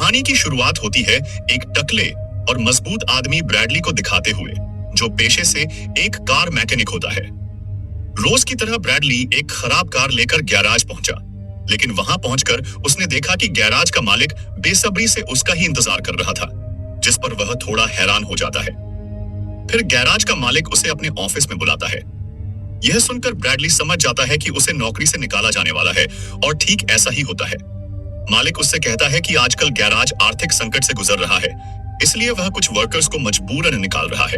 कहानी की शुरुआत होती है एक टकले और मजबूत आदमी ब्रैडली को दिखाते हुए, जो पेशे से एक कार मैकेनिक होता है। रोज की तरह ब्रैडली एक खराब कार लेकर गैराज पहुंचा, लेकिन वहां पहुंचकर उसने देखा कि गैराज का मालिक बेसब्री से उसका ही इंतजार कर रहा था, जिस पर वह थोड़ा हैरान हो जाता है। फिर गैराज का मालिक उसे अपने ऑफिस में बुलाता है। यह सुनकर ब्रैडली समझ जाता है कि उसे नौकरी से निकाला जाने वाला है, और ठीक ऐसा ही होता है। मालिक उससे कहता है कि आजकल गैराज आर्थिक संकट से गुजर रहा है, इसलिए वह कुछ वर्कर्स को मजबूरन निकाल रहा है।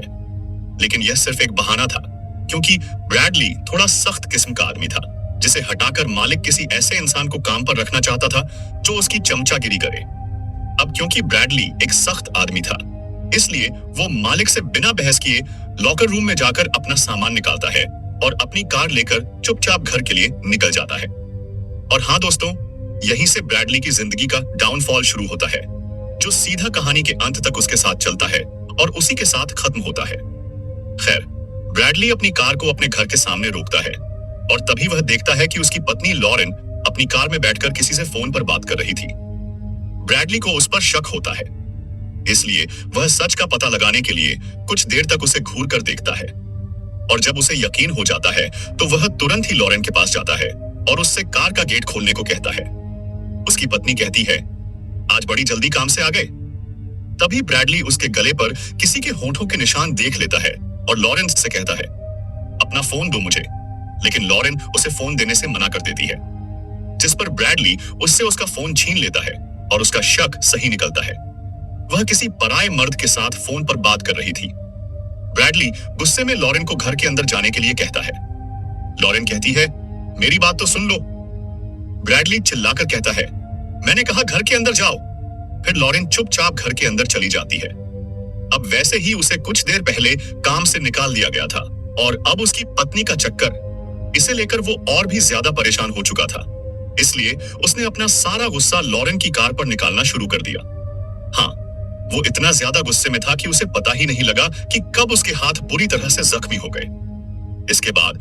लेकिन यह सिर्फ एक बहाना था, क्योंकि ब्रैडली थोड़ा सख्त किस्म का आदमी था, जिसे हटाकर मालिक किसी ऐसे इंसान को काम पर रखना चाहता था जो उसकी चमचागिरी करे। अब क्योंकि ब्रैडली एक सख्त आदमी था, इसलिए वो मालिक से बिना बहस किए लॉकर रूम में जाकर अपना सामान निकालता है और अपनी कार लेकर चुपचाप घर के लिए निकल जाता है। और हाँ दोस्तों, यहीं से ब्रैडली की जिंदगी का डाउनफॉल शुरू होता है, जो सीधा कहानी के अंत तक उसके साथ चलता है और उसी के साथ खत्म होता है। खैर, ब्रैडली अपनी कार को अपने घर के सामने रोकता है, और तभी वह देखता है कि उसकी पत्नी लॉरेन अपनी कार में बैठकर किसी से फोन पर बात कर रही थी। ब्रैडली को उस पर शक होता है, इसलिए वह सच का पता लगाने के लिए कुछ देर तक उसे घूर कर देखता है। और जब उसे यकीन हो जाता है, तो वह तुरंत ही लॉरेन के पास जाता है और उससे कार का गेट खोलने को कहता है। उसकी पत्नी कहती है, आज बड़ी जल्दी काम से आ गए। तभी ब्रैडली उसके गले पर किसी के होंठों के निशान देख लेता है और लॉरेन से कहता है, अपना फोन दो मुझे। लेकिन लॉरेन उसे फोन देने से मना कर देती है, जिस पर ब्रैडली उससे उसका फोन छीन लेता है और उसका शक सही निकलता है। वह किसी पराये मर्द के साथ फोन पर बात कर रही थी। ब्रैडली गुस्से में लॉरेन को घर के अंदर जाने के लिए कहता है। लॉरेन कहती है, मेरी बात तो सुन लो। ब्रैडली चिल्लाकर कहता है, मैंने कहा घर के अंदर जाओ। फिर लॉरेन चुपचाप घर के अंदर चली जाती है। अब वैसे ही उसे कुछ देर पहले काम से निकाल दिया गया था, और अब उसकी पत्नी का चक्कर, इसे लेकर वो और भी ज्यादा परेशान हो चुका था। इसलिए उसने अपना सारा गुस्सा लॉरेन की कार पर निकालना शुरू कर दिया। हाँ, वो इतना ज्यादा गुस्से में था कि उसे पता ही नहीं लगा कि कब उसके हाथ बुरी तरह से जख्मी हो गए। इसके बाद